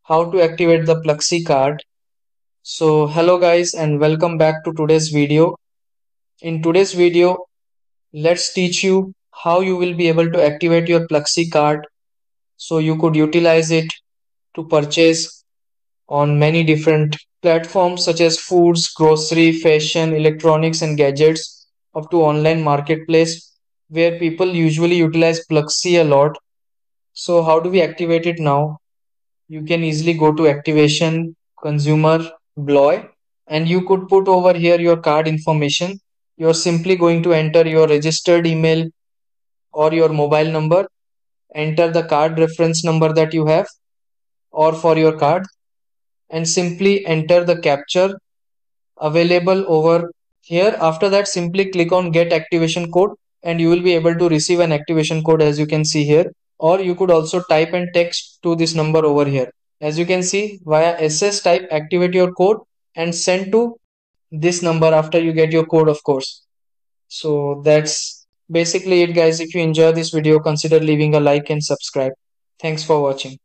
how to activate the Pluxee card. So hello guys and welcome back to today's video. In today's video, let's teach you how you will be able to activate your Pluxee card so you could utilize it to purchase on many different platforms such as foods, grocery, fashion, electronics and gadgets up to online marketplace where people usually utilize Pluxee a lot. So how do we activate it now? You can easily go to activation, consumer, Bloy, and you could put over here your card information. You're simply going to enter your registered email or your mobile number, enter the card reference number that you have or for your card, and simply enter the capture available over here. After that, simply click on get activation code and you will be able to receive an activation code as you can see here, or you could also type and text to this number over here. As you can see, via SS type activate your code and send to this number after you get your code, of course. So that's basically it guys. If you enjoy this video, consider leaving a like and subscribe. Thanks for watching.